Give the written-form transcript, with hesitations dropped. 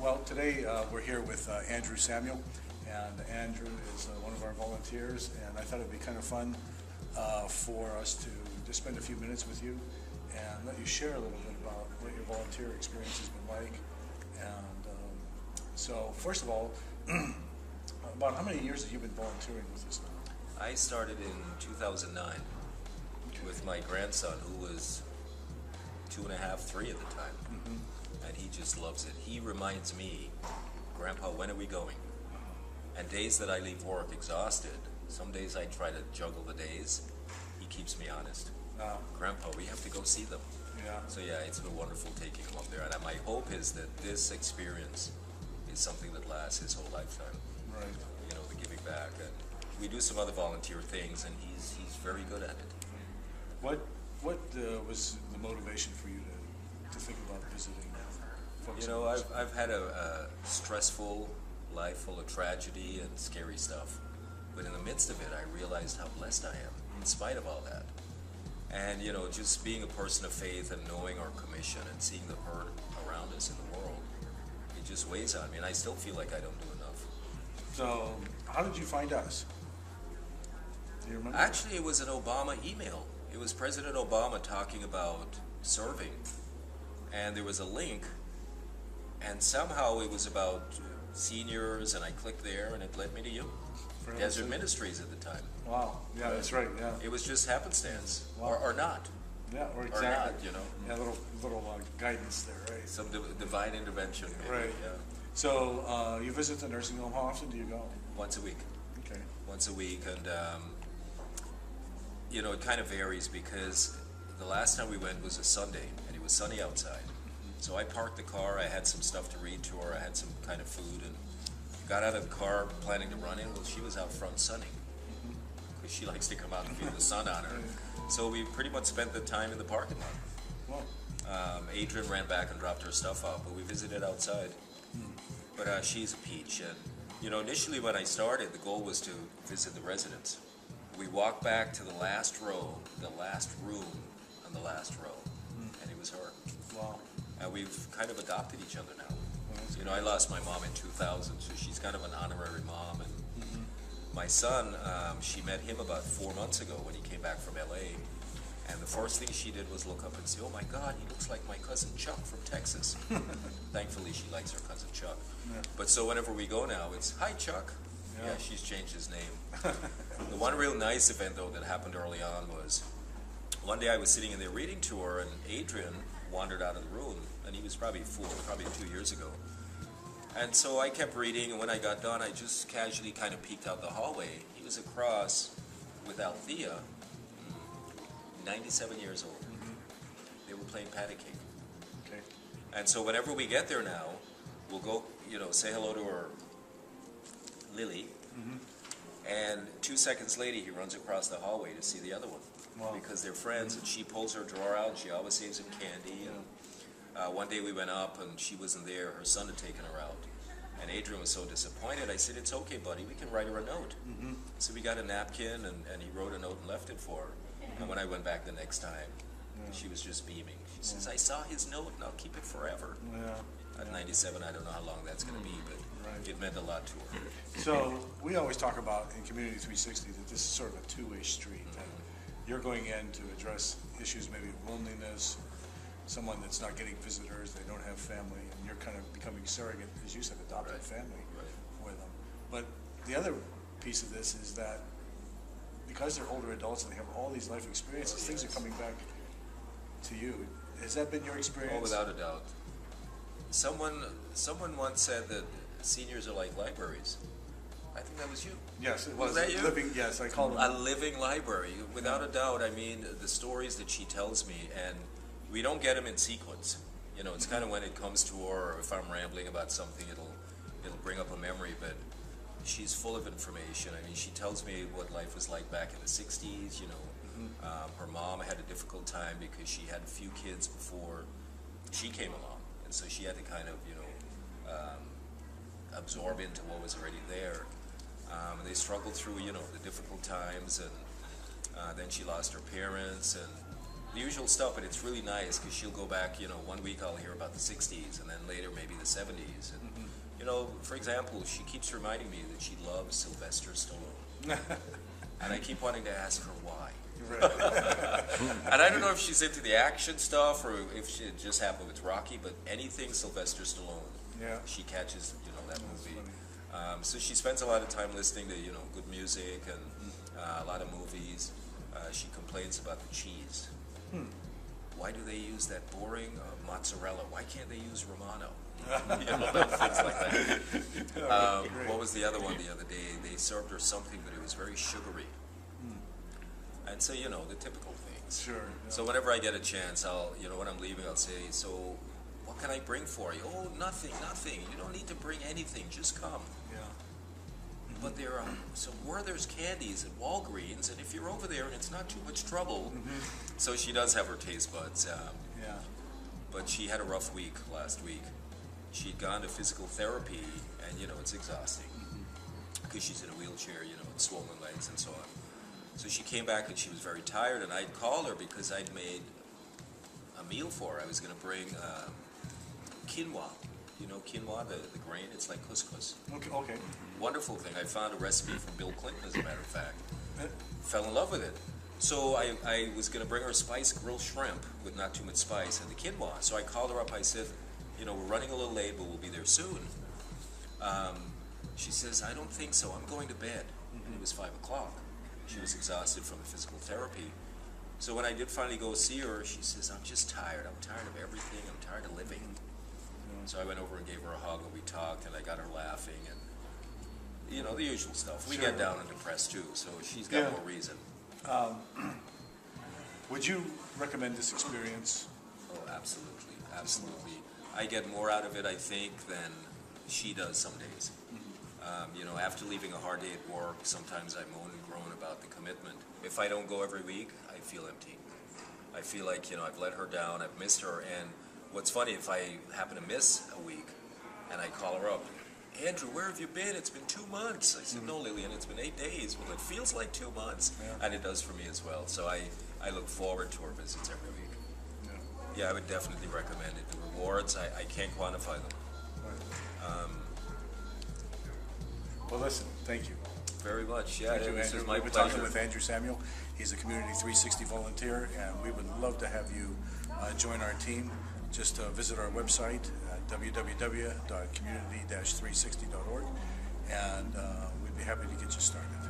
Well, today we're here with Andrew Samuel, and Andrew is one of our volunteers, and I thought it'd be kind of fun for us to just spend a few minutes with you and let you share a little bit about what your volunteer experience has been like. And so, first of all, about how many years have you been volunteering with us now? I started in 2009 with my grandson, who was 2.5, 3 at the time. And he just loves it. He reminds me, Grandpa, when are we going? And days that I leave work exhausted, some days I try to juggle the days. He keeps me honest. Grandpa, we have to go see them. Yeah. So yeah, it's been wonderful taking him up there. And my hope is that this experience is something that lasts his whole lifetime. Right. You know, the giving back. And we do some other volunteer things, and he's very good at it. What was the motivation for you to think about visiting folks? You know, I've had a stressful life full of tragedy and scary stuff. But in the midst of it, I realized how blessed I am, in spite of all that. And, you know, just being a person of faith and knowing our commission and seeing the hurt around us in the world, it just weighs on me, and I still feel like I don't do enough. So, how did you find us? Do you remember? Actually, it was an Obama email. It was President Obama talking about serving, and there was a link, and somehow it was about seniors, and I clicked there, and it led me to you. Desert Ministries at the time. Wow. Yeah, that's right. Yeah. It was just happenstance, Wow. or not. Yeah, or exactly. Or not, you know. Yeah, little guidance there, right? Some divine intervention, maybe. Right. Yeah. So you visit the nursing home. How often do you go? Once a week. Okay. Once a week, and you know, it kind of varies because the last time we went was a Sunday, and it was sunny outside. So I parked the car. I had some stuff to read to her. I had some kind of food, and got out of the car planning to run in. Well, she was out front sunning because she likes to come out and feel the sun on her. So we pretty much spent the time in the parking lot. Wow. Adrian ran back and dropped her stuff off, but we visited outside. But she's a peach, and you know, initially when I started, the goal was to visit the residents. We walked back to the last row, the last room on the last row, and it was her. Wow. And we've kind of adopted each other now. You know, I lost my mom in 2000, so she's kind of an honorary mom. And my son, she met him about 4 months ago when he came back from LA. And the first thing she did was look up and say, "Oh my God, he looks like my cousin Chuck from Texas." Thankfully, she likes her cousin Chuck. Yeah. But so whenever we go now, it's, "Hi, Chuck." Yeah. Yeah, she's changed his name. The one real nice event, though, that happened early on was one day I was sitting in there reading to her, and Adrian wandered out of the room, and he was probably 2 years ago. And so I kept reading, and when I got done, I just casually kind of peeked out the hallway. He was across with Althea, 97 years old. They were playing patty cake. Okay. And so whenever we get there now, we'll go, you know, say hello to her, Lily, and 2 seconds later, he runs across the hallway to see the other one. Wow. Because they're friends, and she pulls her drawer out, and she always saves him candy. And one day we went up, and she wasn't there. Her son had taken her out. And Adrian was so disappointed. I said, "It's okay, buddy. We can write her a note." So we got a napkin, and he wrote a note and left it for her. And when I went back the next time, she was just beaming. She says, "I saw his note, and I'll keep it forever." Yeah. At 97, I don't know how long that's going to be, but it meant a lot to her. So we always talk about in Community 360 that this is sort of a two-way street. That you're going in to address issues maybe of loneliness, someone that's not getting visitors, they don't have family, and you're kind of becoming surrogate, as you said, adopted family for them. But the other piece of this is that because they're older adults and they have all these life experiences, things are coming back to you. Has that been your experience? Oh, without a doubt. Someone once said that seniors are like libraries. I think that was you. Yes, it was. Was that you? Yes, I called it a living library. Without a doubt. I mean, the stories that she tells me, and we don't get them in sequence. You know, it's kind of when it comes to her, or if I'm rambling about something, it'll bring up a memory. But she's full of information. I mean, she tells me what life was like back in the '60s. You know, her mom had a difficult time because she had a few kids before she came along, and so she had to kind of, you know, absorb into what was already there. And they struggled through, you know, the difficult times, and then she lost her parents, and the usual stuff, but it's really nice because she'll go back, you know, one week I'll hear about the 60s and then later maybe the 70s. And, you know, for example, she keeps reminding me that she loves Sylvester Stallone. And I keep wanting to ask her why. And I don't know if she's into the action stuff or if she just happened with Rocky, but anything Sylvester Stallone, she catches, you know, that movie. So she spends a lot of time listening to, you know, good music and a lot of movies. She complains about the cheese. Why do they use that boring mozzarella? Why can't they use Romano? You know, things like that. What was the other one the other day? They served her something, but it was very sugary. And so, you know, the typical things. Sure. Yeah. So whenever I get a chance, I'll, you know, when I'm leaving, I'll say, so what can I bring for you? Oh, nothing. You don't need to bring anything. Just come. Yeah. But there are some Werther's candies at Walgreens, and if you're over there and it's not too much trouble, so she does have her taste buds. But she had a rough week last week. She'd gone to physical therapy, and you know it's exhausting because she's in a wheelchair, you know, and swollen legs and so on. So she came back and she was very tired, and I'd called her because I'd made a meal for her. I was going to bring quinoa. You know quinoa, the grain? It's like couscous. Okay. Wonderful thing. I found a recipe from Bill Clinton, as a matter of fact. Fell in love with it. So I was going to bring her spiced grilled shrimp with not too much spice and the quinoa. So I called her up. I said, you know, we're running a little late, but we'll be there soon. She says, I don't think so. I'm going to bed. And it was 5 o'clock. She was exhausted from the physical therapy. So when I did finally go see her, she says, I'm just tired. I'm tired of everything. I'm tired of living. So I went over and gave her a hug, and we talked, and I got her laughing, and, you know, the usual stuff. We get down and depressed, too, so she's got more reason. Would you recommend this experience? Oh, absolutely, absolutely. I get more out of it, I think, than she does some days. You know, after leaving a hard day at work, sometimes I moan and groan about the commitment. If I don't go every week, I feel empty. I feel like, you know, I've let her down, I've missed her, and what's funny, if I happen to miss a week and I call her up, Andrew, where have you been? It's been 2 months. I said, no, Lillian, it's been 8 days. Well, it feels like 2 months. And it does for me as well. So I look forward to her visits every week. Yeah, I would definitely recommend it. The rewards, I can't quantify them. Well, listen, thank you. Very much. Yeah, Thank you, this Andrew. is my We've been pleasure. talking with Andrew Samuel. He's a Community 360 volunteer, and we would love to have you join our team. Just visit our website at www.community-360.org, and we'd be happy to get you started.